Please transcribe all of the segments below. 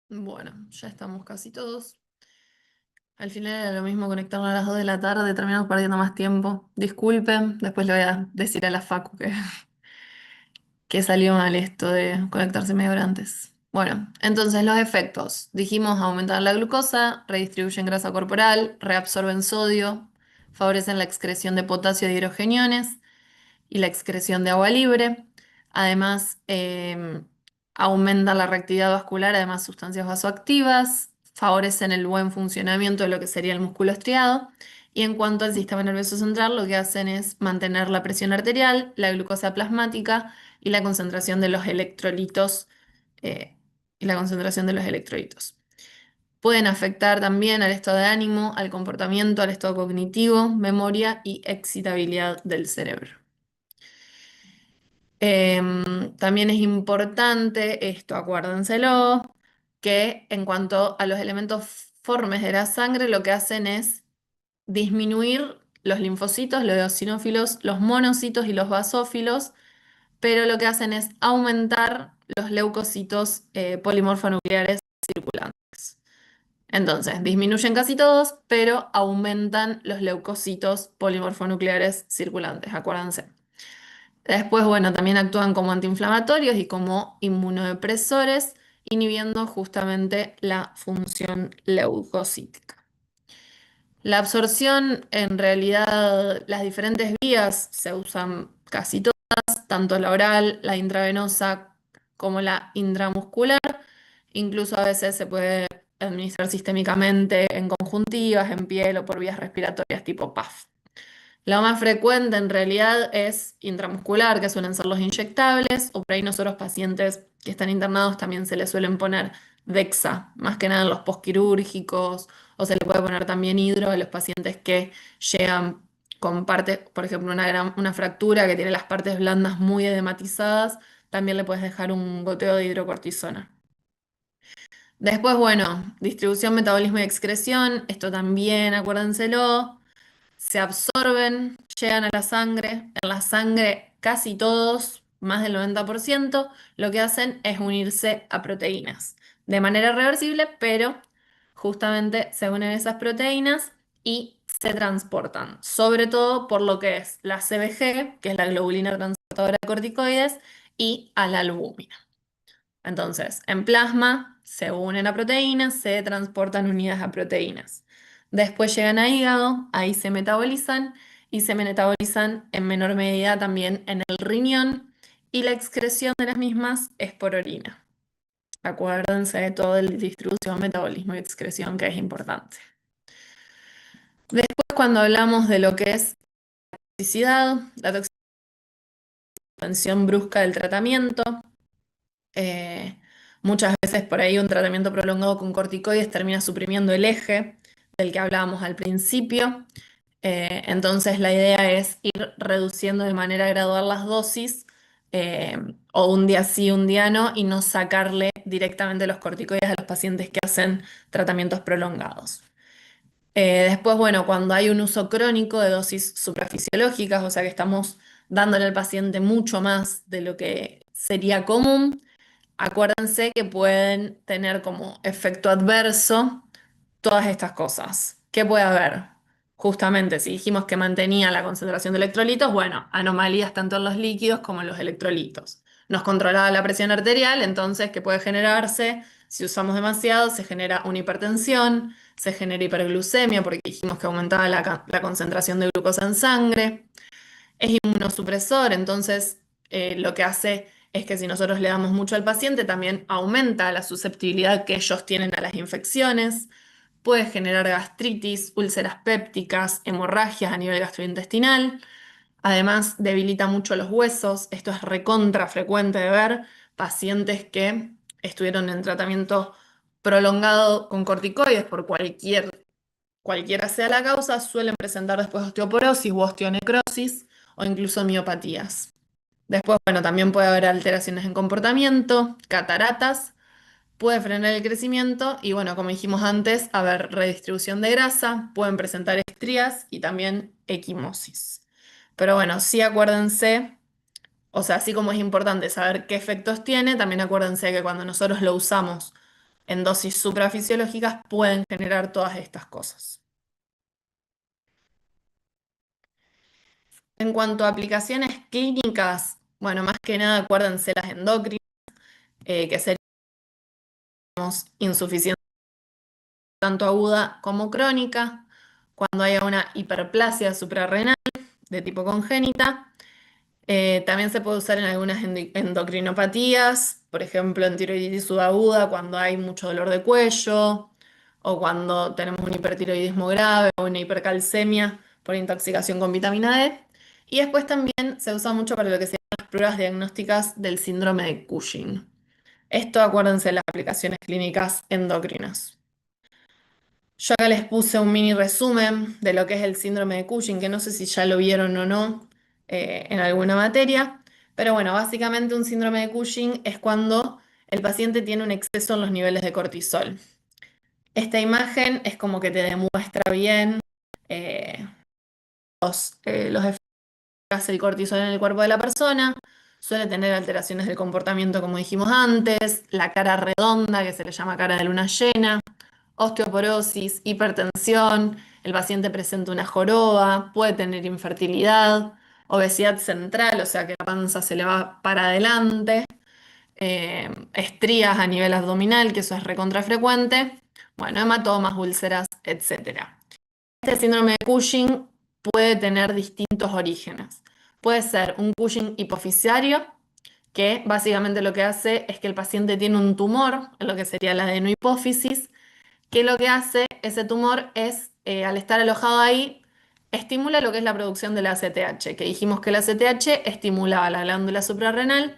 Bueno, ya estamos casi todos. Al final era lo mismo conectarnos a las 2 de la tarde, terminamos perdiendo más tiempo. Disculpen, después le voy a decir a la Facu que salió mal esto de conectarse media hora antes. Bueno, entonces los efectos. Dijimos aumentar la glucosa, redistribuyen grasa corporal, reabsorben sodio, favorecen la excreción de potasio y hidrogeniones y la excreción de agua libre. Además, aumenta la reactividad vascular, además sustancias vasoactivas, favorecen el buen funcionamiento de lo que sería el músculo estriado. Y en cuanto al sistema nervioso central, lo que hacen es mantener la presión arterial, la glucosa plasmática y la concentración de los electrolitos. eh, y la concentración de los electrolitos. Pueden afectar también al estado de ánimo, al comportamiento, al estado cognitivo, memoria y excitabilidad del cerebro. También es importante esto, acuérdenselo, que en cuanto a los elementos formes de la sangre, lo que hacen es disminuir los linfocitos, los eosinófilos, los monocitos y los basófilos, pero lo que hacen es aumentar los leucocitos polimorfonucleares circulantes. Entonces, disminuyen casi todos, pero aumentan los leucocitos polimorfonucleares circulantes, acuérdense. Después, bueno, también actúan como antiinflamatorios y como inmunodepresores, inhibiendo justamente la función leucocítica. La absorción, en realidad, las diferentes vías se usan casi todas, tanto la oral, la intravenosa como la intramuscular. Incluso a veces se puede administrar sistémicamente en conjuntivas, en piel o por vías respiratorias tipo PAF. Lo más frecuente en realidad es intramuscular, que suelen ser los inyectables, o por ahí nosotros pacientes que están internados también se les suelen poner Dexa, más que nada en los postquirúrgicos, o se le puede poner también hidro a los pacientes que llegan con partes, por ejemplo, una fractura que tiene las partes blandas muy edematizadas, también le puedes dejar un goteo de hidrocortisona. Después, bueno, distribución, metabolismo y excreción, esto también acuérdenselo. Se absorben, llegan a la sangre. En la sangre casi todos, más del 90%, lo que hacen es unirse a proteínas de manera reversible, pero justamente se unen esas proteínas y se transportan, sobre todo por lo que es la CBG, que es la globulina transportadora de corticoides, y a la albúmina. Entonces, en plasma se unen a proteínas, se transportan unidas a proteínas. Después llegan a hígado, ahí se metabolizan y se metabolizan en menor medida también en el riñón y la excreción de las mismas es por orina. Acuérdense de todo el distribución, metabolismo y excreción que es importante. Después, cuando hablamos de lo que es toxicidad, la suspensión brusca del tratamiento, Eh, muchas veces por ahí un tratamiento prolongado con corticoides termina suprimiendo el eje del que hablábamos al principio. Entonces la idea es ir reduciendo de manera gradual las dosis, eh, o un día sí, un día no, y no sacarle directamente los corticoides a los pacientes que hacen tratamientos prolongados. Después, bueno, cuando hay un uso crónico de dosis suprafisiológicas, o sea que estamos dándole al paciente mucho más de lo que sería común, acuérdense que pueden tener como efecto adverso todas estas cosas. ¿Qué puede haber? Justamente, si dijimos que mantenía la concentración de electrolitos, bueno, anomalías tanto en los líquidos como en los electrolitos. Nos controlaba la presión arterial, entonces, ¿qué puede generarse? Si usamos demasiado, se genera una hipertensión, se genera hiperglucemia, porque dijimos que aumentaba la concentración de glucosa en sangre. Es inmunosupresor, entonces lo que hace es que si nosotros le damos mucho al paciente, también aumenta la susceptibilidad que ellos tienen a las infecciones, puede generar gastritis, úlceras pépticas, hemorragias a nivel gastrointestinal, además debilita mucho los huesos, esto es recontra frecuente de ver, pacientes que estuvieron en tratamiento prolongado con corticoides por cualquiera sea la causa, suelen presentar después osteoporosis u osteonecrosis o incluso miopatías. Después, bueno, también puede haber alteraciones en comportamiento, cataratas, puede frenar el crecimiento y, bueno, como dijimos antes, haber redistribución de grasa, pueden presentar estrías y también equimosis. Pero bueno, sí acuérdense, o sea, así como es importante saber qué efectos tiene, también acuérdense que cuando nosotros lo usamos en dosis suprafisiológicas pueden generar todas estas cosas. En cuanto a aplicaciones clínicas, bueno, más que nada acuérdense las endocrinas, que seríamos insuficiencia tanto aguda como crónica, cuando haya una hiperplasia suprarrenal de tipo congénita. También se puede usar en algunas endocrinopatías, por ejemplo en tiroiditis subaguda, cuando hay mucho dolor de cuello, o cuando tenemos un hipertiroidismo grave o una hipercalcemia por intoxicación con vitamina D. Y después también se usa mucho para lo que se llaman las pruebas diagnósticas del síndrome de Cushing. Esto acuérdense de las aplicaciones clínicas endocrinas. Yo acá les puse un mini resumen de lo que es el síndrome de Cushing, que no sé si ya lo vieron o no en alguna materia, pero bueno, básicamente un síndrome de Cushing es cuando el paciente tiene un exceso en los niveles de cortisol. Esta imagen es como que te demuestra bien eh, los efectos que hace el cortisol en el cuerpo de la persona. Suele tener alteraciones del comportamiento, como dijimos antes, la cara redonda, que se le llama cara de luna llena, osteoporosis, hipertensión, el paciente presenta una joroba, puede tener infertilidad, obesidad central, o sea que la panza se le va para adelante, estrías a nivel abdominal, que eso es recontra frecuente, bueno, hematomas, úlceras, etcétera. Este síndrome de Cushing puede tener distintos orígenes. Puede ser un Cushing hipofisiario, que básicamente lo que hace es que el paciente tiene un tumor, en lo que sería la adenohipófisis, que lo que hace ese tumor es, al estar alojado ahí, estimula lo que es la producción de la ACTH, que dijimos que la ACTH estimulaba la glándula suprarrenal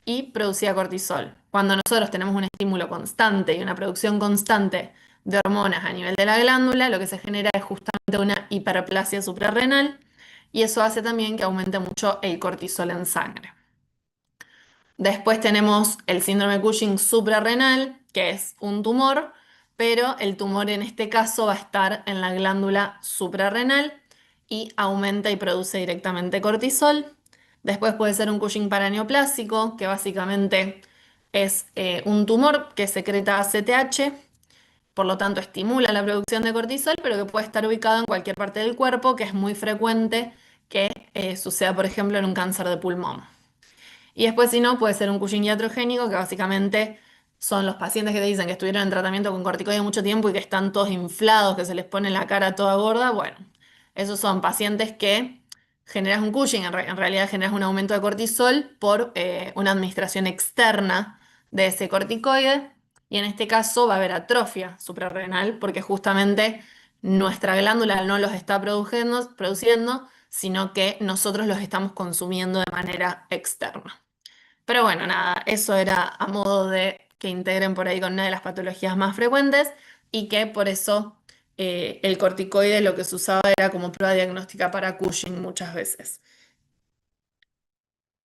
y producía cortisol. Cuando nosotros tenemos un estímulo constante y una producción constante de hormonas a nivel de la glándula, lo que se genera es justamente una hiperplasia suprarrenal y eso hace también que aumente mucho el cortisol en sangre. Después tenemos el síndrome Cushing suprarrenal, que es un tumor, pero el tumor en este caso va a estar en la glándula suprarrenal y aumenta y produce directamente cortisol. Después puede ser un Cushing paraneoplásico, que básicamente es un tumor que secreta ACTH, por lo tanto estimula la producción de cortisol, pero que puede estar ubicado en cualquier parte del cuerpo, que es muy frecuente que suceda, por ejemplo, en un cáncer de pulmón. Y después, si no, puede ser un Cushing iatrogénico, que básicamente son los pacientes que te dicen que estuvieron en tratamiento con corticoides mucho tiempo y que están todos inflados, que se les pone la cara toda gorda. Bueno, esos son pacientes que generas un Cushing, en realidad generas un aumento de cortisol por una administración externa de ese corticoide. Y en este caso va a haber atrofia suprarrenal, porque justamente nuestra glándula no los está produciendo, sino que nosotros los estamos consumiendo de manera externa. Pero bueno, nada, eso era a modo de que integren por ahí con una de las patologías más frecuentes y que por eso el corticoide lo que se usaba era como prueba diagnóstica para Cushing muchas veces.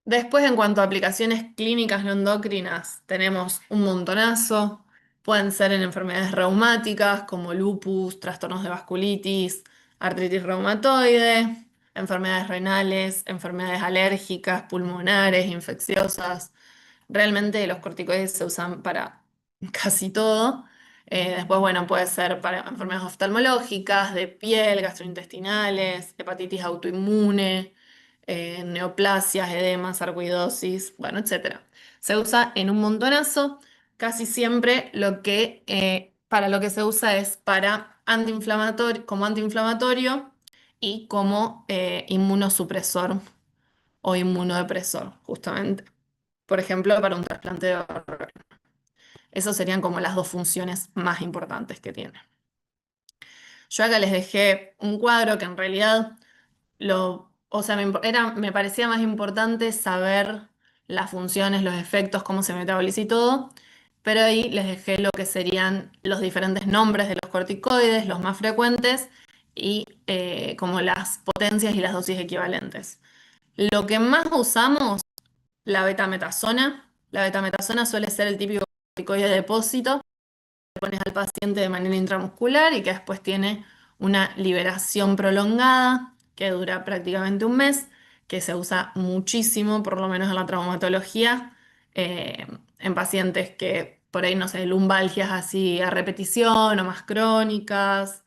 Después, en cuanto a aplicaciones clínicas no endocrinas, tenemos un montonazo. Pueden ser en enfermedades reumáticas como lupus, trastornos de vasculitis, artritis reumatoide, enfermedades renales, enfermedades alérgicas, pulmonares, infecciosas. Realmente los corticoides se usan para casi todo. Después, bueno, puede ser para enfermedades oftalmológicas, de piel, gastrointestinales, hepatitis autoinmune, neoplasias, edemas, sarcoidosis, bueno, etcétera. Se usa en un montonazo. Casi siempre para lo que se usa es para como antiinflamatorio y como inmunosupresor o inmunodepresor, justamente. Por ejemplo, para un trasplante de órgano. Esas serían como las dos funciones más importantes que tiene. Yo acá les dejé un cuadro que en realidad o sea, me parecía más importante saber las funciones, los efectos, cómo se metaboliza y todo, pero ahí les dejé lo que serían los diferentes nombres de los corticoides, los más frecuentes, y como las potencias y las dosis equivalentes. Lo que más usamos, la betametasona. La betametasona suele ser el típico corticoide de depósito que pones al paciente de manera intramuscular y que después tiene una liberación prolongada que dura prácticamente un mes, que se usa muchísimo, por lo menos en la traumatología, en pacientes que por ahí, no sé, lumbalgias así a repetición o más crónicas,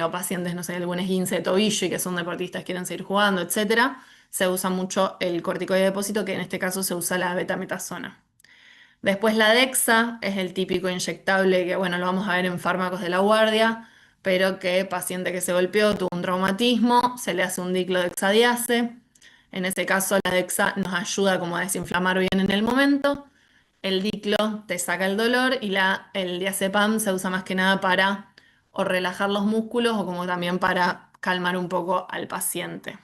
o pacientes, no sé, algún esguince de tobillo y que son deportistas, quieren seguir jugando, etcétera, se usa mucho el corticoide de depósito, que en este caso se usa la betametasona. Después la Dexa es el típico inyectable que, bueno, lo vamos a ver en fármacos de la guardia, pero que paciente que se golpeó, tuvo un traumatismo, se le hace un diclodexadiase. En ese caso, la Dexa nos ayuda como a desinflamar bien en el momento. El diclo te saca el dolor y el diazepam se usa más que nada para o relajar los músculos o como también para calmar un poco al paciente.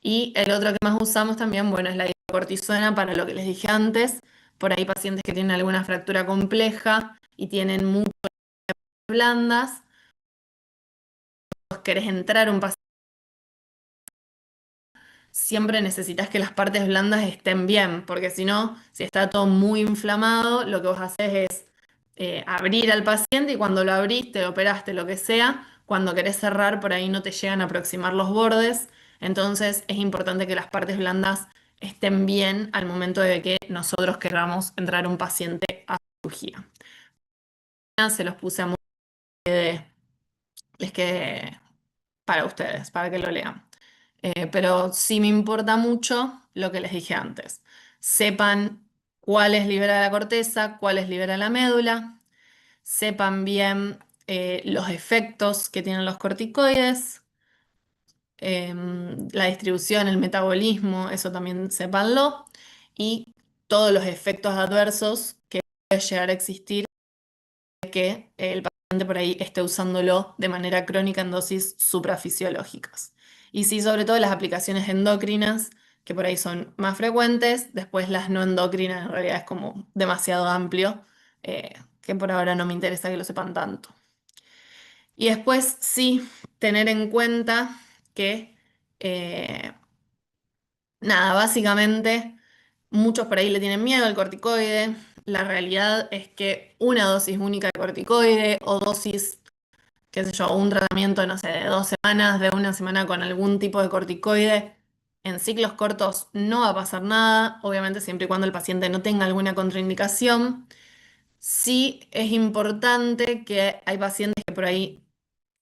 Y el otro que más usamos también, bueno, es la hidrocortisona para lo que les dije antes. Por ahí pacientes que tienen alguna fractura compleja y tienen muchas blandas, vos querés entrar un paciente, siempre necesitas que las partes blandas estén bien, porque si no, si está todo muy inflamado, lo que vos haces es abrir al paciente y cuando lo abriste, operaste, lo que sea, cuando querés cerrar, por ahí no te llegan a aproximar los bordes. Entonces es importante que las partes blandas estén bien al momento de que nosotros queramos entrar un paciente a cirugía. Se los puse a modo de, es que para ustedes, para que lo lean. Pero sí me importa mucho lo que les dije antes. Sepan cuáles libera la corteza, cuáles libera la médula, sepan bien los efectos que tienen los corticoides, la distribución, el metabolismo, eso también sépanlo, y todos los efectos adversos que puede llegar a existir que el paciente por ahí esté usándolo de manera crónica en dosis suprafisiológicas. Y sí, sobre todo las aplicaciones endocrinas, que por ahí son más frecuentes, después las no endocrinas en realidad es como demasiado amplio, que por ahora no me interesa que lo sepan tanto. Y después sí, tener en cuenta que, eh, nada, básicamente muchos por ahí le tienen miedo al corticoide. La realidad es que una dosis única de corticoide o dosis, qué sé yo, un tratamiento, no sé, de 2 semanas, de una semana con algún tipo de corticoide, en ciclos cortos no va a pasar nada, obviamente siempre y cuando el paciente no tenga alguna contraindicación. Sí es importante que hay pacientes que por ahí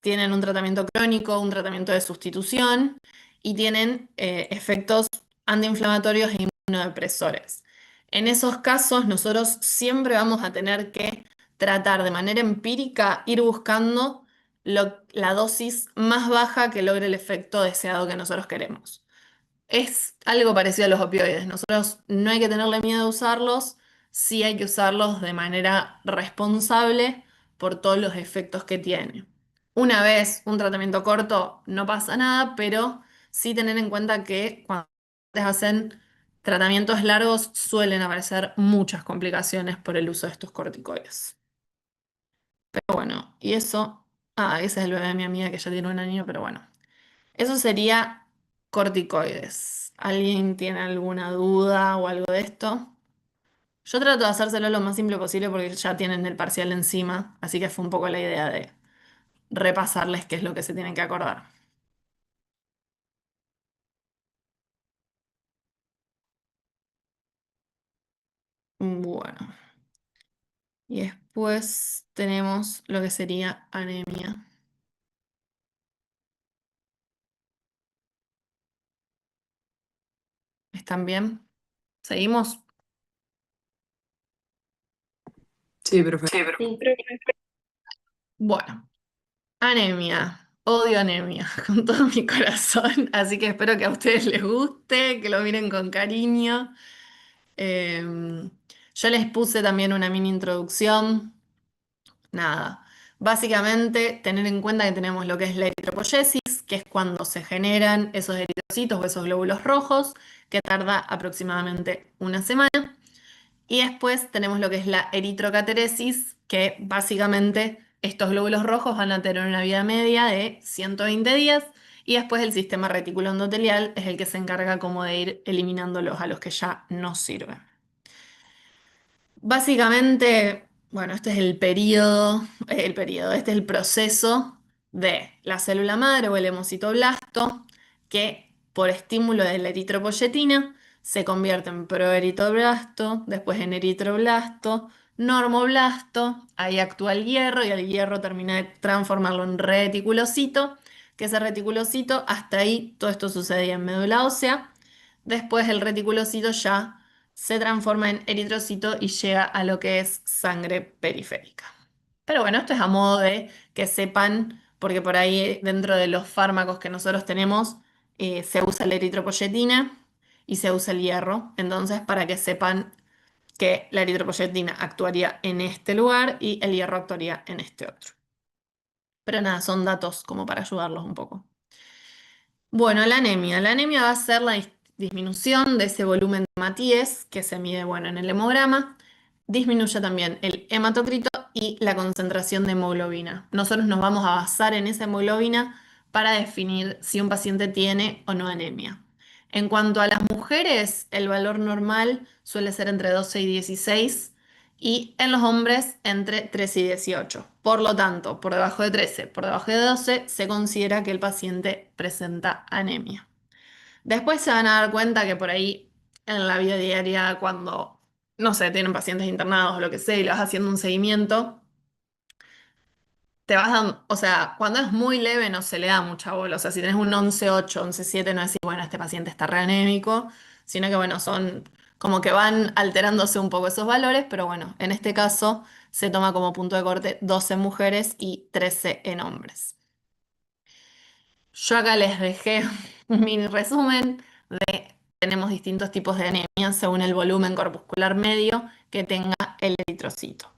tienen un tratamiento crónico, un tratamiento de sustitución y tienen efectos antiinflamatorios e inmunodepresores. En esos casos, nosotros siempre vamos a tener que tratar de manera empírica, ir buscando la dosis más baja que logre el efecto deseado que nosotros queremos. Es algo parecido a los opioides. Nosotros no hay que tenerle miedo a usarlos, sí hay que usarlos de manera responsable por todos los efectos que tiene. Una vez un tratamiento corto no pasa nada, pero sí tener en cuenta que cuando te hacen tratamientos largos suelen aparecer muchas complicaciones por el uso de estos corticoides. Pero bueno, y eso, ese es el bebé de mi amiga que ya tiene 1 año, pero bueno. Eso sería corticoides. ¿Alguien tiene alguna duda o algo de esto? Yo trato de hacérselo lo más simple posible porque ya tienen el parcial encima, así que fue un poco la idea de repasarles qué es lo que se tienen que acordar. Bueno, y después tenemos lo que sería anemia. ¿Están bien? ¿Seguimos? Sí, perfecto. Sí, bueno, anemia. Odio anemia con todo mi corazón, así que espero que a ustedes les guste, que lo miren con cariño. Yo les puse también una mini introducción. Nada, básicamente tener en cuenta que tenemos lo que es la eritropoyesis, que es cuando se generan esos eritrocitos o esos glóbulos rojos, que tarda aproximadamente una semana. Y después tenemos lo que es la eritrocateresis, que básicamente estos glóbulos rojos van a tener una vida media de 120 días y después el sistema reticulo endotelial es el que se encarga como de ir eliminándolos a los que ya no sirven. Básicamente, bueno, este es este es el proceso de la célula madre o el hemocitoblasto que por estímulo de la eritropoyetina se convierte en proeritroblasto, después en eritroblasto, normoblasto, ahí actúa el hierro y el hierro termina de transformarlo en reticulocito, que ese reticulocito, hasta ahí todo esto sucedía en médula ósea. Después el reticulocito ya se transforma en eritrocito y llega a lo que es sangre periférica. Pero bueno, esto es a modo de que sepan, porque por ahí dentro de los fármacos que nosotros tenemos se usa la eritropoyetina y se usa el hierro. Entonces, para que sepan que la eritropoyetina actuaría en este lugar y el hierro actuaría en este otro. Pero nada, son datos como para ayudarlos un poco. Bueno, la anemia. La anemia va a ser la disminución de ese volumen de Matías que se mide, bueno, en el hemograma. Disminuye también el hematocrito y la concentración de hemoglobina. Nosotros nos vamos a basar en esa hemoglobina para definir si un paciente tiene o no anemia. En cuanto a las mujeres, el valor normal suele ser entre 12 y 16 y en los hombres entre 13 y 18. Por lo tanto, por debajo de 13, por debajo de 12, se considera que el paciente presenta anemia. Después se van a dar cuenta que por ahí en la vida diaria, cuando, no sé, tienen pacientes internados o lo que sea y le vas haciendo un seguimiento, te vas dando, o sea, cuando es muy leve no se le da mucha bola. O sea, si tenés un 11,8, 11,7, no decís, bueno, este paciente está reanémico, sino que, bueno, son como que van alterándose un poco esos valores, pero bueno, en este caso se toma como punto de corte 12 en mujeres y 13 en hombres. Yo acá les dejé un mini resumen de, tenemos distintos tipos de anemia según el volumen corpuscular medio que tenga el eritrocito.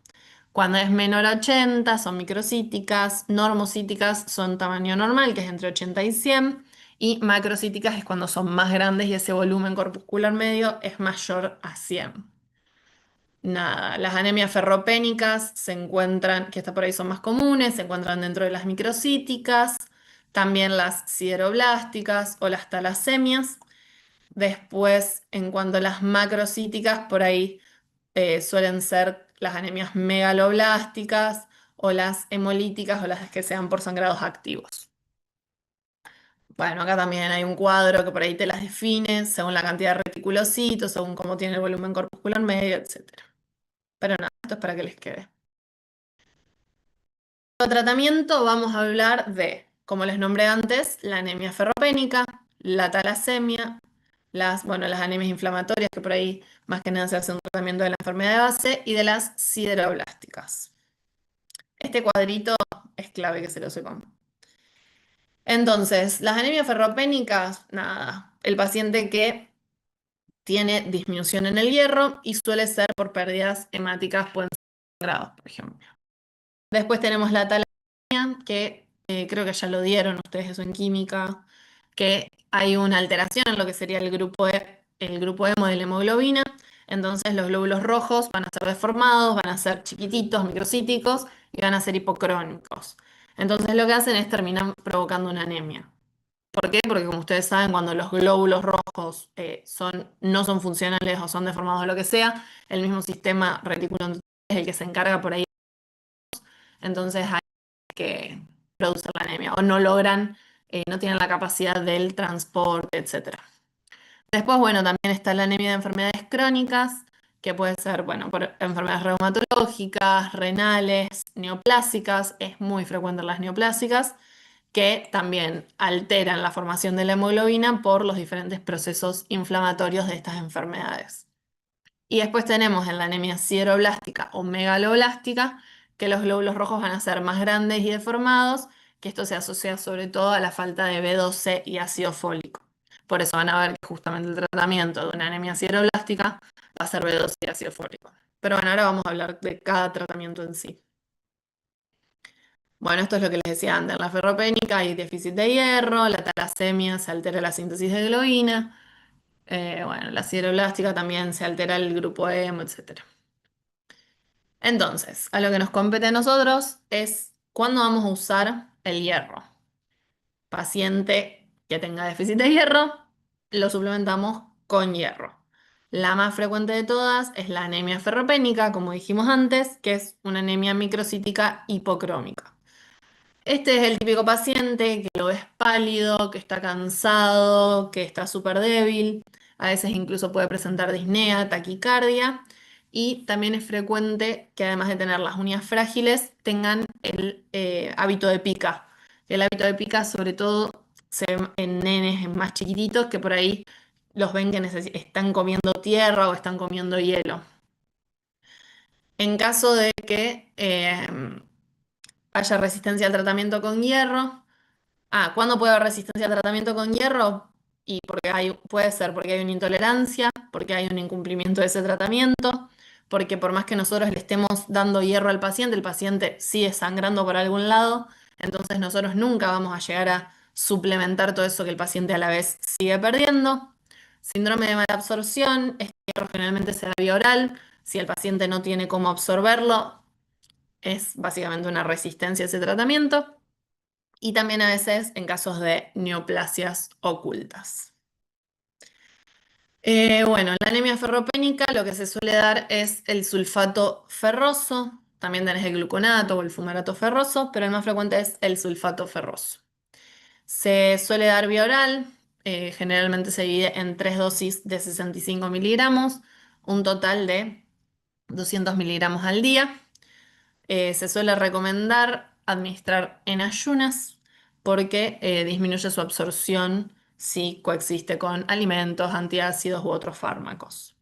Cuando es menor a 80 son microcíticas, normocíticas son tamaño normal, que es entre 80 y 100, y macrocíticas es cuando son más grandes y ese volumen corpuscular medio es mayor a 100. Nada, las anemias ferropénicas se encuentran, que está por ahí son más comunes, se encuentran dentro de las microcíticas, también las sideroblásticas o las talasemias. Después, en cuanto a las macrocíticas, por ahí suelen ser las anemias megaloblásticas o las hemolíticas o las que sean por sangrados activos. Bueno, acá también hay un cuadro que por ahí te las define según la cantidad de reticulocitos, según cómo tiene el volumen corpuscular medio, etc. Pero nada, esto es para que les quede. Como tratamiento vamos a hablar de, como les nombré antes, la anemia ferropénica, la talasemia, bueno, las anemias inflamatorias, que por ahí más que nada se hace un tratamiento de la enfermedad de base, y de las sideroblásticas. Este cuadrito es clave que se lo sepan. Entonces, las anemias ferropénicas, nada, el paciente que tiene disminución en el hierro y suele ser por pérdidas hemáticas, pueden ser sangrados, por ejemplo. Después tenemos la talasemia, que creo que ya lo dieron ustedes eso en química, que hay una alteración en lo que sería el grupo hemo de la hemoglobina. Entonces los glóbulos rojos van a ser deformados, van a ser chiquititos, microcíticos y van a ser hipocrónicos. Entonces lo que hacen es terminar provocando una anemia. ¿Por qué? Porque como ustedes saben, cuando los glóbulos rojos no son funcionales o son deformados o lo que sea, el mismo sistema reticular es el que se encarga por ahí. Entonces hay que producir la anemia o no logran, no tienen la capacidad del transporte, etc. Después, bueno, también está la anemia de enfermedades crónicas, que puede ser, bueno, por enfermedades reumatológicas, renales, neoplásicas, es muy frecuente en las neoplásicas, que también alteran la formación de la hemoglobina por los diferentes procesos inflamatorios de estas enfermedades. Y después tenemos en la anemia sideroblástica o megaloblástica, que los glóbulos rojos van a ser más grandes y deformados, que esto se asocia sobre todo a la falta de B12 y ácido fólico. Por eso van a ver que justamente el tratamiento de una anemia sideroblástica va a ser B12 y ácido fólico. Pero bueno, ahora vamos a hablar de cada tratamiento en sí. Bueno, esto es lo que les decía antes. En la ferropénica hay déficit de hierro, la talasemia se altera la síntesis de globina, bueno, la sideroblástica también se altera el grupo hemo, etc. Entonces, a lo que nos compete a nosotros es cuándo vamos a usar el hierro. Paciente que tenga déficit de hierro, lo suplementamos con hierro. La más frecuente de todas es la anemia ferropénica, como dijimos antes, que es una anemia microcítica hipocrómica. Este es el típico paciente que lo ves pálido, que está cansado, que está súper débil, a veces incluso puede presentar disnea, taquicardia, y también es frecuente que además de tener las uñas frágiles, tengan el hábito de pica. El hábito de pica sobre todo se ve en nenes más chiquititos que por ahí los ven que están comiendo tierra o están comiendo hielo. En caso de que haya resistencia al tratamiento con hierro, ¿cuándo puede haber resistencia al tratamiento con hierro? Y porque puede ser porque hay una intolerancia, porque hay un incumplimiento de ese tratamiento, porque por más que nosotros le estemos dando hierro al paciente, el paciente sigue sangrando por algún lado, entonces nosotros nunca vamos a llegar a suplementar todo eso que el paciente a la vez sigue perdiendo. Síndrome de mala absorción, este hierro generalmente se da vía oral, si el paciente no tiene cómo absorberlo, es básicamente una resistencia a ese tratamiento y también a veces en casos de neoplasias ocultas. Bueno, en la anemia ferropénica lo que se suele dar es el sulfato ferroso, también tenés el gluconato o el fumarato ferroso, pero el más frecuente es el sulfato ferroso. Se suele dar vía oral, generalmente se divide en 3 dosis de 65 miligramos, un total de 200 miligramos al día. Se suele recomendar administrar en ayunas porque disminuye su absorción si coexiste con alimentos, antiácidos u otros fármacos.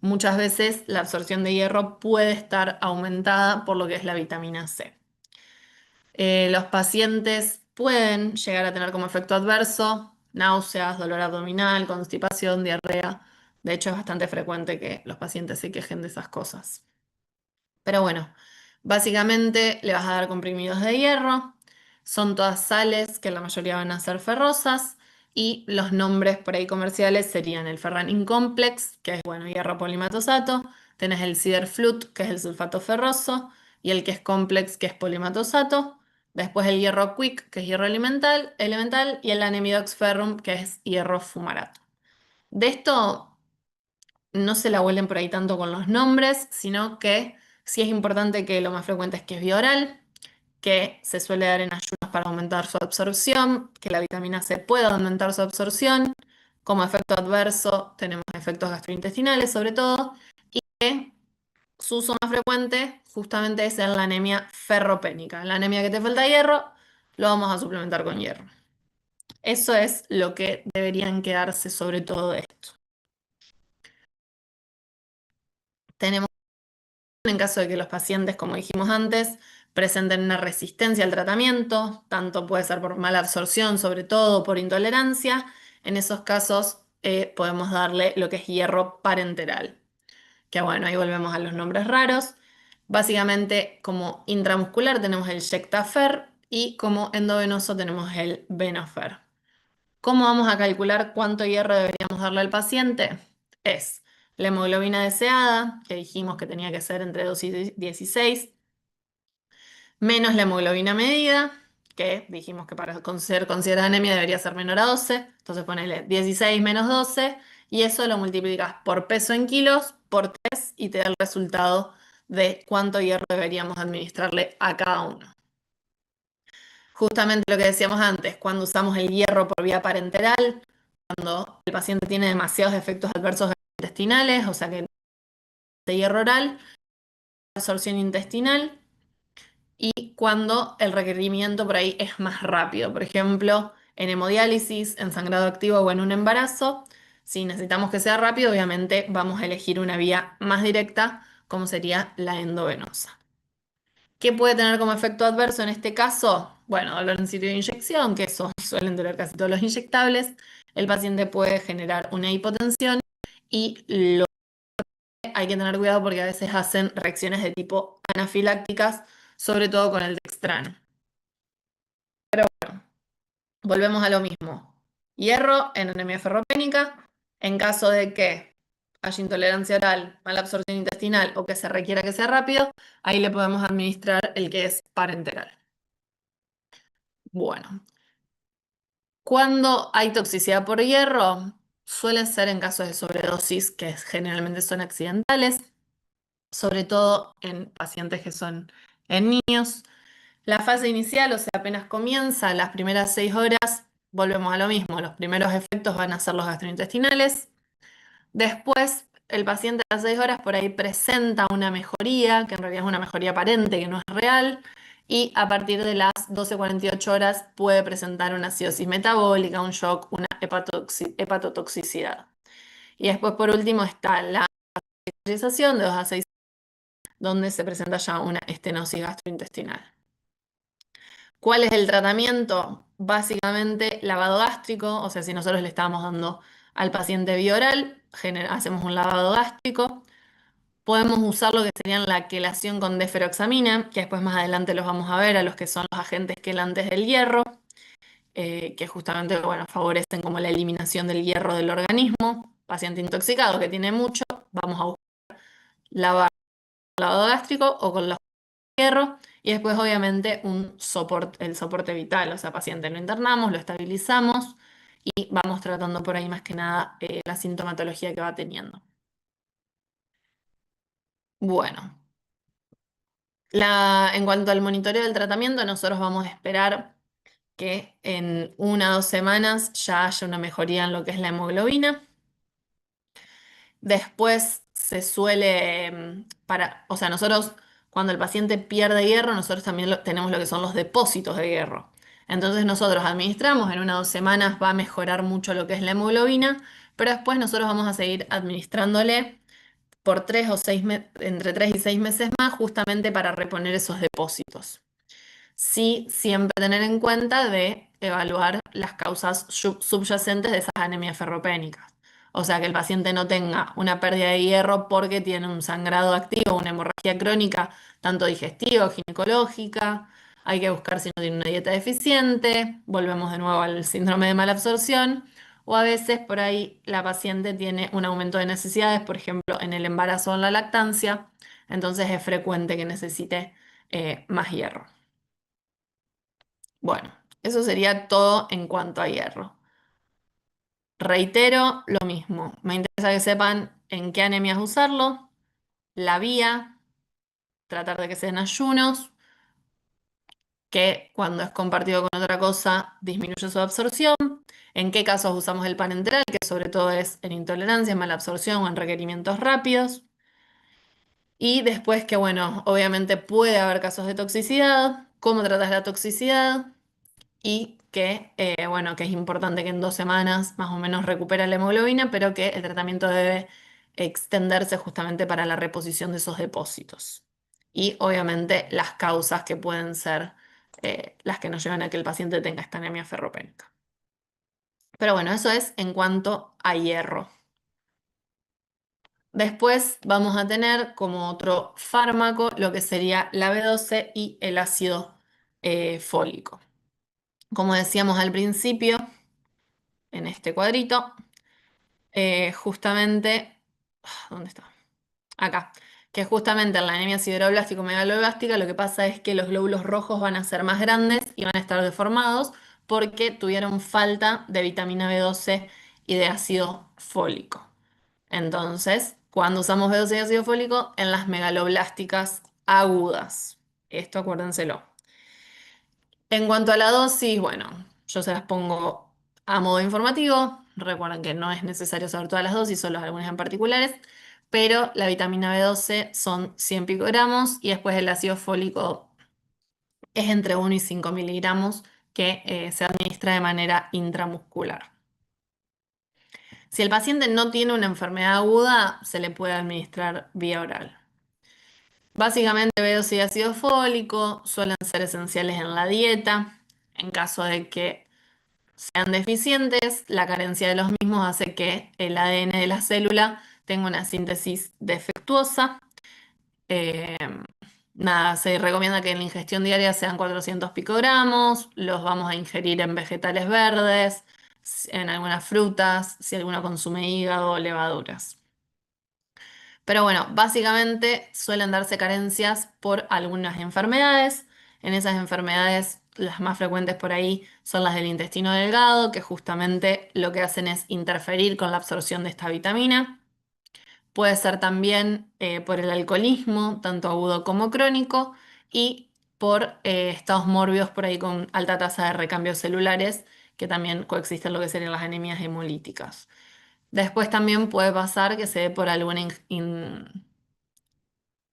Muchas veces la absorción de hierro puede estar aumentada por lo que es la vitamina C. Los pacientes pueden llegar a tener como efecto adverso náuseas, dolor abdominal, constipación, diarrea. De hecho, es bastante frecuente que los pacientes se quejen de esas cosas. Pero bueno, básicamente le vas a dar comprimidos de hierro. Son todas sales que la mayoría van a ser ferrosas. Y los nombres por ahí comerciales serían el Ferran Complex, que es bueno, hierro polimatosato. Tenés el Siderflut, que es el sulfato ferroso. Y el que es Complex, que es polimatosato. Después el hierro Quick, que es hierro elemental. Y el Anemidox Ferrum, que es hierro fumarato. De esto no se la huelen por ahí tanto con los nombres, sino que sí es importante que lo más frecuente es que es vía oral, que se suele dar en ayunas para aumentar su absorción, que la vitamina C pueda aumentar su absorción. Como efecto adverso tenemos efectos gastrointestinales sobre todo, y que su uso más frecuente justamente es en la anemia ferropénica. En la anemia que te falta hierro, lo vamos a suplementar con hierro. Eso es lo que deberían quedarse sobre todo de esto. Tenemos en caso de que los pacientes, como dijimos antes, presenten una resistencia al tratamiento, tanto puede ser por mala absorción, sobre todo por intolerancia, en esos casos podemos darle lo que es hierro parenteral, que bueno, ahí volvemos a los nombres raros. Básicamente, como intramuscular tenemos el Jectafer y como endovenoso tenemos el Venofer. ¿Cómo vamos a calcular cuánto hierro deberíamos darle al paciente? Es la hemoglobina deseada, que dijimos que tenía que ser entre 2 y 16, menos la hemoglobina medida, que dijimos que para ser considerada anemia debería ser menor a 12. Entonces ponele 16 menos 12 y eso lo multiplicas por peso en kilos, por 3 y te da el resultado de cuánto hierro deberíamos administrarle a cada uno. Justamente lo que decíamos antes, cuando usamos el hierro por vía parenteral, cuando el paciente tiene demasiados efectos adversos intestinales, o sea que de hierro oral, absorción intestinal, y cuando el requerimiento por ahí es más rápido, por ejemplo, en hemodiálisis, en sangrado activo o en un embarazo, si necesitamos que sea rápido, obviamente vamos a elegir una vía más directa, como sería la endovenosa. ¿Qué puede tener como efecto adverso en este caso? Bueno, dolor en sitio de inyección, que eso suelen tener casi todos los inyectables. El paciente puede generar una hipotensión y lo que hay que tener cuidado porque a veces hacen reacciones de tipo anafilácticas, sobre todo con el dextrano. Pero bueno, volvemos a lo mismo. Hierro en anemia ferropénica, en caso de que haya intolerancia oral, mala absorción intestinal o que se requiera que sea rápido, ahí le podemos administrar el que es parenteral. Bueno, cuando hay toxicidad por hierro, suele ser en casos de sobredosis, que generalmente son accidentales, sobre todo en pacientes que son en niños. La fase inicial, o sea, apenas comienza, las primeras 6 horas, volvemos a lo mismo, los primeros efectos van a ser los gastrointestinales. Después el paciente a las 6 horas por ahí presenta una mejoría, que en realidad es una mejoría aparente, que no es real, y a partir de las 12:48 horas puede presentar una acidosis metabólica, un shock, una hepatotoxicidad. Y después, por último, está la hospitalización de 2 a 6, donde se presenta ya una estenosis gastrointestinal. ¿Cuál es el tratamiento? Básicamente lavado gástrico, o sea, si nosotros le estamos dando al paciente vía oral, hacemos un lavado gástrico. Podemos usar lo que serían la quelación con deferoxamina, que después más adelante los vamos a ver, a los que son los agentes quelantes del hierro, que justamente, bueno, favorecen como la eliminación del hierro del organismo. Paciente intoxicado que tiene mucho, vamos a buscar lavar lavado gástrico o con los hierro. Y después, obviamente, el soporte vital, o sea, paciente lo internamos, lo estabilizamos y vamos tratando por ahí más que nada la sintomatología que va teniendo. Bueno. En cuanto al monitoreo del tratamiento, nosotros vamos a esperar que en 1 o 2 semanas ya haya una mejoría en lo que es la hemoglobina. Después se suele, o sea, nosotros cuando el paciente pierde hierro, nosotros también tenemos lo que son los depósitos de hierro. Entonces nosotros administramos, en 1 o 2 semanas va a mejorar mucho lo que es la hemoglobina, pero después nosotros vamos a seguir administrándole por entre 3 y 6 meses más, justamente para reponer esos depósitos. Sí, siempre tener en cuenta de evaluar las causas subyacentes de esas anemias ferropénicas. O sea, que el paciente no tenga una pérdida de hierro porque tiene un sangrado activo, una hemorragia crónica, tanto digestiva o ginecológica. Hay que buscar si no tiene una dieta deficiente. Volvemos de nuevo al síndrome de mala absorción. O a veces por ahí la paciente tiene un aumento de necesidades, por ejemplo, en el embarazo o en la lactancia. Entonces es frecuente que necesite más hierro. Bueno, eso sería todo en cuanto a hierro. Reitero lo mismo. Me interesa que sepan en qué anemias usarlo, la vía, tratar de que sean ayunos, que cuando es compartido con otra cosa disminuye su absorción, en qué casos usamos el pan enteral, que sobre todo es en intolerancia, en mala absorción o en requerimientos rápidos. Y después que, bueno, obviamente puede haber casos de toxicidad, cómo tratas la toxicidad, y que, bueno, que es importante que en 2 semanas más o menos recupere la hemoglobina, pero que el tratamiento debe extenderse justamente para la reposición de esos depósitos. Y obviamente las causas que pueden ser las que nos llevan a que el paciente tenga esta anemia ferropénica. Pero bueno, eso es en cuanto a hierro. Después vamos a tener como otro fármaco lo que sería la B12 y el ácido fólico. Como decíamos al principio, en este cuadrito, justamente, ¿dónde está? Acá, que justamente en la anemia sideroblástico-megaloblástica lo que pasa es que los glóbulos rojos van a ser más grandes y van a estar deformados porque tuvieron falta de vitamina B12 y de ácido fólico. Entonces, cuando usamos B12 y ácido fólico, en las megaloblásticas agudas. Esto acuérdenselo. En cuanto a la dosis, bueno, yo se las pongo a modo informativo. Recuerden que no es necesario saber todas las dosis, solo algunas en particulares. Pero la vitamina B12 son 100 picogramos y después el ácido fólico es entre 1 y 5 miligramos que se administra de manera intramuscular. Si el paciente no tiene una enfermedad aguda, se le puede administrar vía oral. Básicamente, B12 y ácido fólico suelen ser esenciales en la dieta. En caso de que sean deficientes, la carencia de los mismos hace que el ADN de la célula tenga una síntesis defectuosa. Eh, Nada, se recomienda que en la ingestión diaria sean 400 picogramos, los vamos a ingerir en vegetales verdes, en algunas frutas, si alguno consume hígado o levaduras. Pero bueno, básicamente suelen darse carencias por algunas enfermedades. En esas enfermedades, las más frecuentes por ahí son las del intestino delgado, que justamente lo que hacen es interferir con la absorción de esta vitamina. Puede ser también por el alcoholismo, tanto agudo como crónico, y por estados mórbidos por ahí con alta tasa de recambios celulares, que también coexisten lo que serían las anemias hemolíticas. Después también puede pasar que se dé por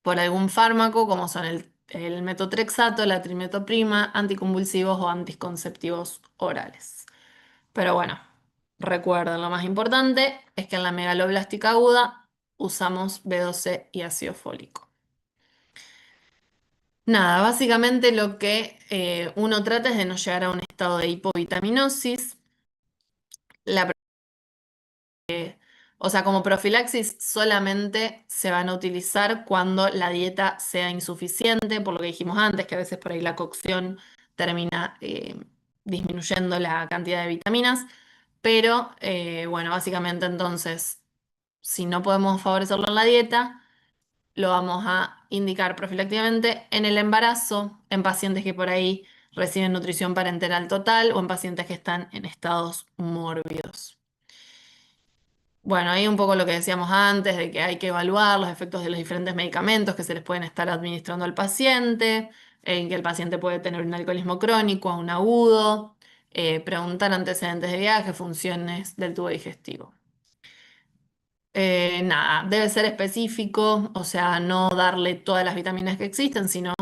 por algún fármaco, como son el metotrexato, la trimetoprima, anticonvulsivos o anticonceptivos orales. Pero bueno, recuerden, lo más importante es que en la megaloblástica aguda usamos B12 y ácido fólico. Nada, básicamente lo que uno trata es de no llegar a un estado de hipovitaminosis. La O sea, como profilaxis solamente se van a utilizar cuando la dieta sea insuficiente, por lo que dijimos antes, que a veces por ahí la cocción termina disminuyendo la cantidad de vitaminas. Pero bueno, básicamente entonces, si no podemos favorecerlo en la dieta, lo vamos a indicar profilácticamente en el embarazo, en pacientes que por ahí reciben nutrición parenteral total o en pacientes que están en estados mórbidos. Bueno, ahí un poco lo que decíamos antes, de que hay que evaluar los efectos de los diferentes medicamentos que se les pueden estar administrando al paciente, en que el paciente puede tener un alcoholismo crónico, un agudo, preguntar antecedentes de viaje, funciones del tubo digestivo. Nada, debe ser específico, o sea, no darle todas las vitaminas que existen, sino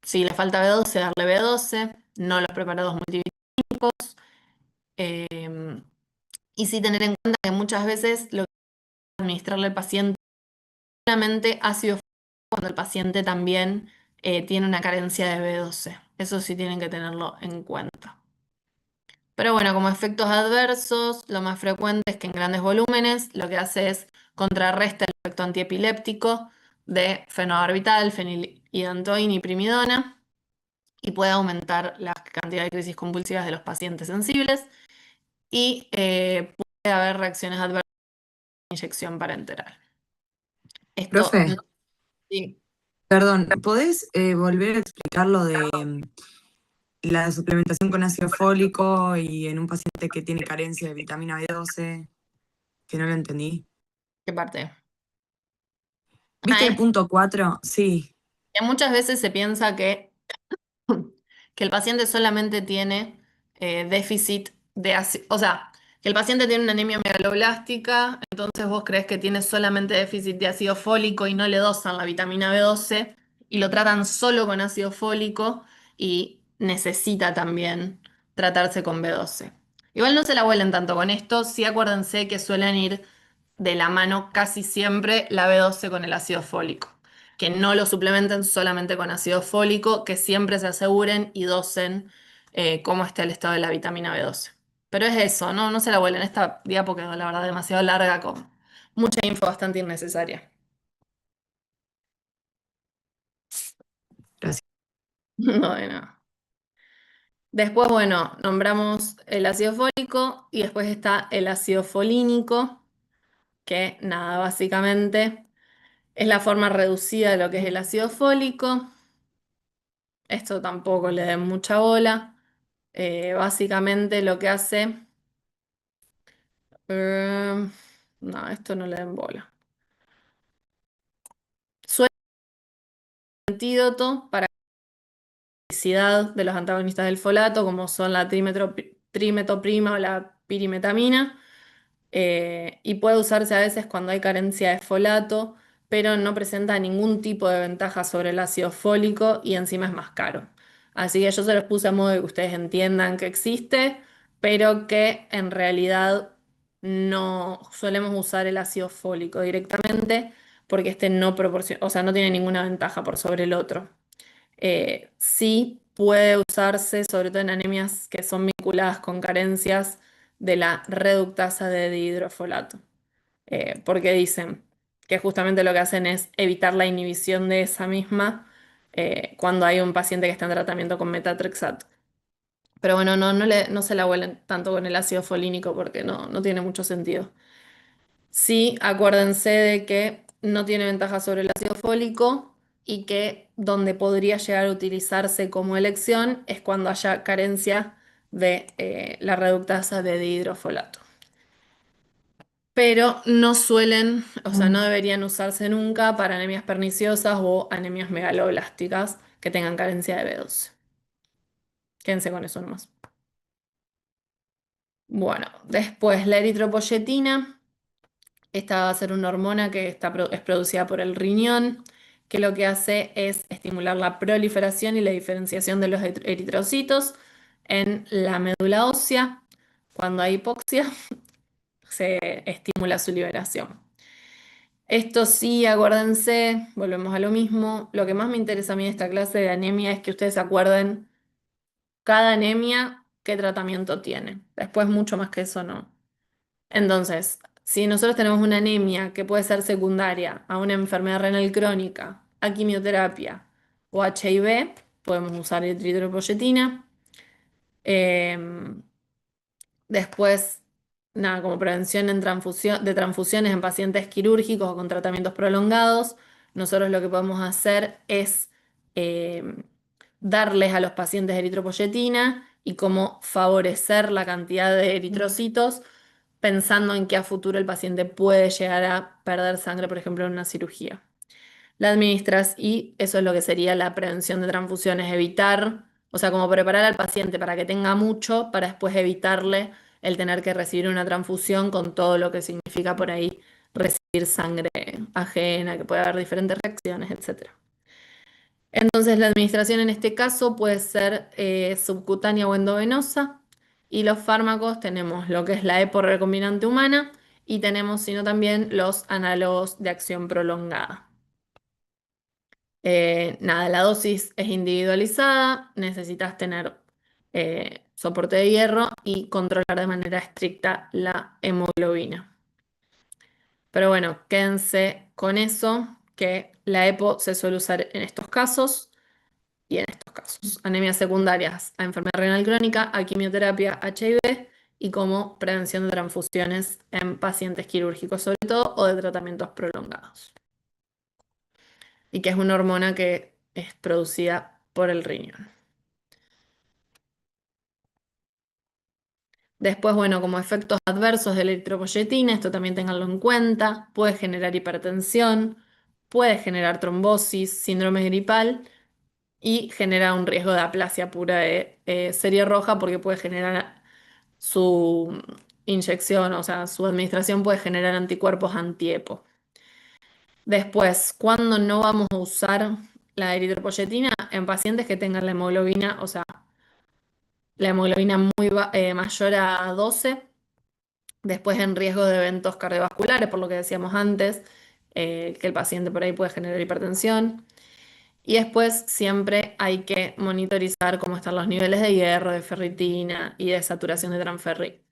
si le falta B12, darle B12, no los preparados multivitamínicos, eh, y sí tener en cuenta que muchas veces lo que administrarle al paciente solamente ácido fólico cuando el paciente también tiene una carencia de B12. Eso sí tienen que tenerlo en cuenta. Pero bueno, como efectos adversos, lo más frecuente es que en grandes volúmenes lo que hace es contrarresta el efecto antiepiléptico de fenobarbital, fenilidantoin y primidona y puede aumentar la cantidad de crisis convulsivas de los pacientes sensibles y puede haber reacciones adversas a la inyección parenteral. Esto Profe, no. Sí. perdón, ¿podés volver a explicar lo de la suplementación con ácido fólico y en un paciente que tiene carencia de vitamina B12? Que no lo entendí. ¿Qué parte? ¿Viste el punto 4? Sí, Que muchas veces se piensa que el paciente solamente tiene déficit de ácido, o sea, que el paciente tiene una anemia megaloblástica, entonces vos crees que tiene solamente déficit de ácido fólico y no le dosan la vitamina B12 y lo tratan solo con ácido fólico y necesita también tratarse con B12. Igual no se la vuelen tanto con esto, sí acuérdense que suelen ir de la mano casi siempre la B12 con el ácido fólico, que no lo suplementen solamente con ácido fólico, que siempre se aseguren y dosen cómo está el estado de la vitamina B12. Pero es eso, ¿no? No se la vuelen. Esta diapo quedó, la verdad, demasiado larga con mucha info bastante innecesaria. gracias. Bueno. Después, bueno, nombramos el ácido fólico y después está el ácido folínico, que nada, básicamente es la forma reducida de lo que es el ácido fólico. Esto tampoco le den mucha bola. Básicamente lo que hace... no, esto no le den bola. Suele ser antídoto para la toxicidad de los antagonistas del folato, como son la trimetoprima o la pirimetamina. Y puede usarse a veces cuando hay carencia de folato, pero no presenta ningún tipo de ventaja sobre el ácido fólico y encima es más caro. Así que yo se los puse a modo de que ustedes entiendan que existe, pero que en realidad no solemos usar el ácido fólico directamente porque este no proporciona, o sea, no tiene ninguna ventaja por sobre el otro. Sí puede usarse, sobre todo en anemias que son vinculadas con carencias de la reductasa de dihidrofolato, porque dicen que justamente lo que hacen es evitar la inhibición de esa misma cuando hay un paciente que está en tratamiento con metatrexato. Pero bueno, no se la huelen tanto con el ácido folínico porque no tiene mucho sentido. Sí, acuérdense de que no tiene ventaja sobre el ácido fólico y que donde podría llegar a utilizarse como elección es cuando haya carencia de la reductasa de dihidrofolato. Pero no suelen, o sea, no deberían usarse nunca para anemias perniciosas o anemias megaloblásticas que tengan carencia de B12. Quédense con eso nomás. Bueno, después la eritropoyetina. Esta va a ser una hormona que es producida por el riñón, que lo que hace es estimular la proliferación y la diferenciación de los eritrocitos en la médula ósea. Cuando hay hipoxia, se estimula su liberación. Esto sí, acuérdense, volvemos a lo mismo. Lo que más me interesa a mí de esta clase de anemia es que ustedes se acuerden cada anemia qué tratamiento tiene. Después mucho más que eso no. Entonces, si nosotros tenemos una anemia que puede ser secundaria a una enfermedad renal crónica, a quimioterapia o HIV, podemos usar eritropoyetina. Em, Después, nada, como prevención de transfusiones en pacientes quirúrgicos o con tratamientos prolongados, nosotros lo que podemos hacer es darles a los pacientes eritropoyetina y cómo favorecer la cantidad de eritrocitos, pensando en que a futuro el paciente puede llegar a perder sangre, por ejemplo, en una cirugía. La administras y eso es lo que sería la prevención de transfusiones, evitar, o sea, como preparar al paciente para que tenga mucho, para después evitarle el tener que recibir una transfusión con todo lo que significa por ahí recibir sangre ajena, que puede haber diferentes reacciones, etcétera. Entonces, la administración en este caso puede ser subcutánea o endovenosa, y los fármacos tenemos lo que es la EPO recombinante humana y tenemos, sino también los análogos de acción prolongada. Nada, la dosis es individualizada, necesitas tener soporte de hierro y controlar de manera estricta la hemoglobina. Pero bueno, quédense con eso, que la EPO se suele usar en estos casos y en estos casos. Anemias secundarias a enfermedad renal crónica, a quimioterapia, HIV y como prevención de transfusiones en pacientes quirúrgicos sobre todo o de tratamientos prolongados. Y que es una hormona que es producida por el riñón. Después, bueno, como efectos adversos de la eritropoyetina, esto también ténganlo en cuenta, puede generar hipertensión, puede generar trombosis, síndrome gripal y genera un riesgo de aplasia pura de serie roja porque puede generar su inyección, o sea, su administración puede generar anticuerpos anti-EPO. Después, ¿cuándo no vamos a usar la eritropoyetina? En pacientes que tengan la hemoglobina, o sea, la hemoglobina mayor a 12. Después en riesgo de eventos cardiovasculares, por lo que decíamos antes, que el paciente por ahí puede generar hipertensión. Y después siempre hay que monitorizar cómo están los niveles de hierro, de ferritina y de saturación de transferrin.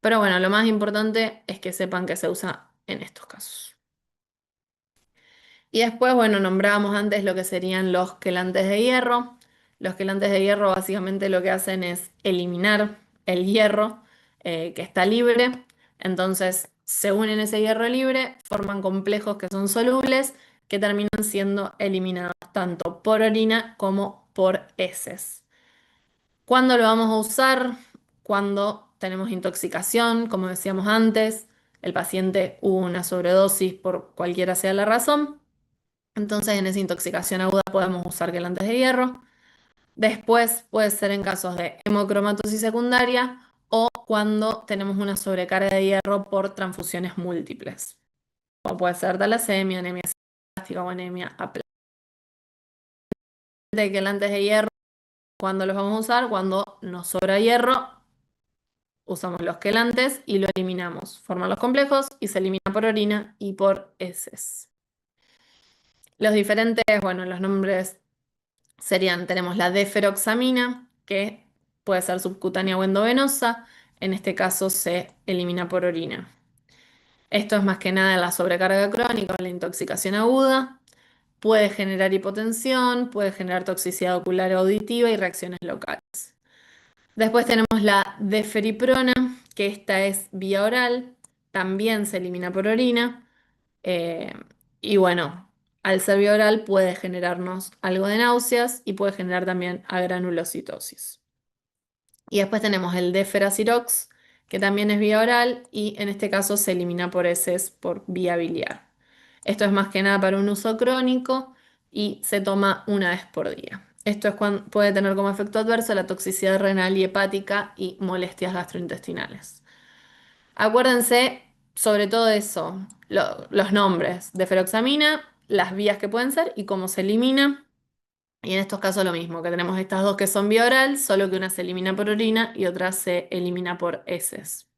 Pero bueno, lo más importante es que sepan que se usa en estos casos. Y después, bueno, nombrábamos antes lo que serían los quelantes de hierro. Los quelantes de hierro básicamente lo que hacen es eliminar el hierro que está libre. Entonces se unen ese hierro libre, forman complejos que son solubles, que terminan siendo eliminados tanto por orina como por heces. ¿Cuándo lo vamos a usar? Cuando tenemos intoxicación, como decíamos antes, el paciente hubo una sobredosis por cualquiera sea la razón. Entonces, en esa intoxicación aguda podemos usar quelantes de hierro. Después puede ser en casos de hemocromatosis secundaria o cuando tenemos una sobrecarga de hierro por transfusiones múltiples. O puede ser talasemia, anemia plástica o anemia aplástica. De quelantes de hierro, ¿cuándo los vamos a usar? Cuando nos sobra hierro, usamos los quelantes y lo eliminamos. Forman los complejos y se elimina por orina y por heces. Los diferentes, bueno, los nombres serían, tenemos la deferoxamina, que puede ser subcutánea o endovenosa. En este caso se elimina por orina. Esto es más que nada la sobrecarga crónica o la intoxicación aguda. Puede generar hipotensión, puede generar toxicidad ocular o auditiva y reacciones locales. Después tenemos la deferiprona, que esta es vía oral, también se elimina por orina. eh, y bueno, al ser vía oral puede generarnos algo de náuseas y puede generar también agranulocitosis. Y después tenemos el Deferacirox, que también es vía oral y en este caso se elimina por heces por vía biliar. Esto es más que nada para un uso crónico y se toma una vez por día. Esto es puede tener como efecto adverso la toxicidad renal y hepática y molestias gastrointestinales. Acuérdense sobre todo eso, los nombres de feloxamina, las vías que pueden ser y cómo se elimina. Y en estos casos lo mismo, que tenemos estas dos que son vía oral, solo que una se elimina por orina y otra se elimina por heces.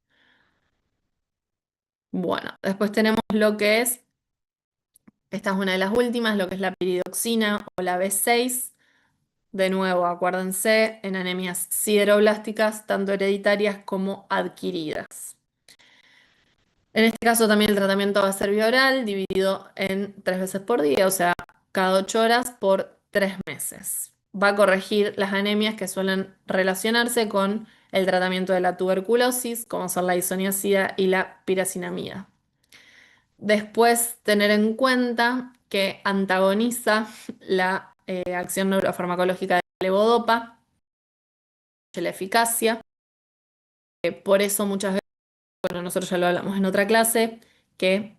Bueno, después tenemos lo que es, esta es una de las últimas, lo que es la piridoxina o la B6. De nuevo, acuérdense, en anemias sideroblásticas, tanto hereditarias como adquiridas. En este caso también el tratamiento va a ser vía oral, dividido en 3 veces por día, o sea, cada 8 horas por 3 meses. Va a corregir las anemias que suelen relacionarse con el tratamiento de la tuberculosis, como son la isoniazida y la piracinamida. Después, tener en cuenta que antagoniza la acción neurofarmacológica de la levodopa, la eficacia. Por eso muchas veces, bueno, nosotros ya lo hablamos en otra clase, que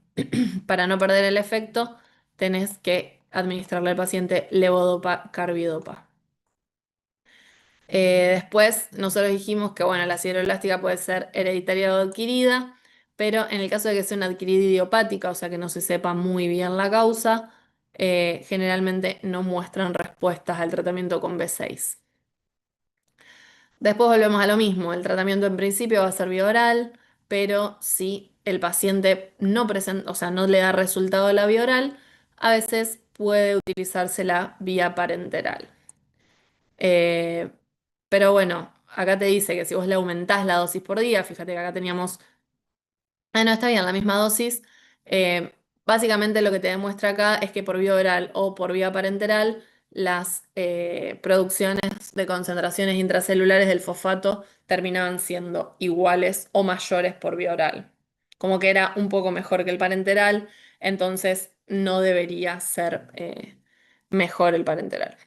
para no perder el efecto tenés que administrarle al paciente levodopa, carbidopa. Después nosotros dijimos que bueno, la siderolástica puede ser hereditaria o adquirida, pero en el caso de que sea una adquirida idiopática, o sea que no se sepa muy bien la causa, generalmente no muestran respuestas al tratamiento con B6. Después volvemos a lo mismo, el tratamiento en principio va a ser vía oral, pero si el paciente no presenta, o sea, no le da resultado de la vía oral, a veces puede utilizarse la vía parenteral. Eh, pero bueno, acá te dice que si vos le aumentás la dosis por día, fíjate que acá teníamos, ah, no, está bien, la misma dosis. eh, Básicamente lo que te demuestra acá es que por vía oral o por vía parenteral, las producciones de concentraciones intracelulares del fosfato terminaban siendo iguales o mayores por vía oral. Como que era un poco mejor que el parenteral, entonces no debería ser mejor el parenteral.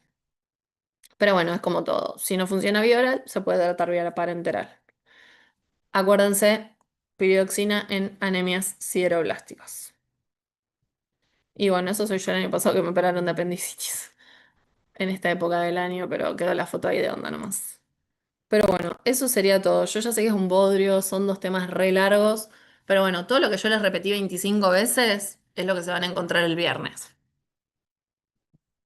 Pero bueno, es como todo. Si no funciona vía oral, se puede tratar vía parenteral. Acuérdense, piridoxina en anemias sideroblásticas. Y bueno, eso soy yo el año pasado que me operaron de apendicitis. En esta época del año, pero quedó la foto ahí de onda nomás. Pero bueno, eso sería todo. Yo ya sé que es un bodrio, son dos temas re largos, pero bueno, todo lo que yo les repetí 25 veces es lo que se van a encontrar el viernes.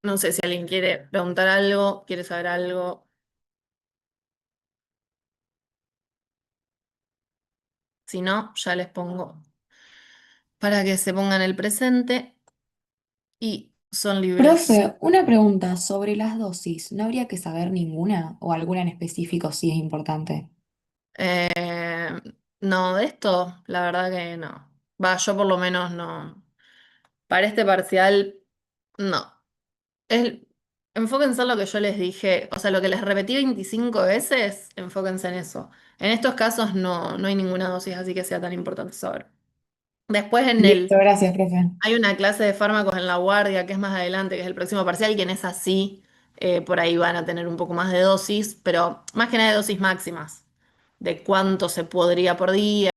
No sé si alguien quiere preguntar algo, quiere saber algo. Si no, ya les pongo para que se pongan el presente y son libres. Profe, una pregunta sobre las dosis. ¿No habría que saber ninguna o alguna en específico si es importante? Eh, no, de esto, la verdad que no. Va, yo por lo menos no. Para este parcial, no. Es, enfóquense en lo que yo les dije, o sea, lo que les repetí 25 veces, enfóquense en eso. En estos casos no hay ninguna dosis así que sea tan importante saber. Después Listo, gracias, profe. hay una clase de fármacos en la guardia que es más adelante, que es el próximo parcial, quien es así, por ahí van a tener un poco más de dosis, pero más que nada de dosis máximas, de cuánto se podría por día.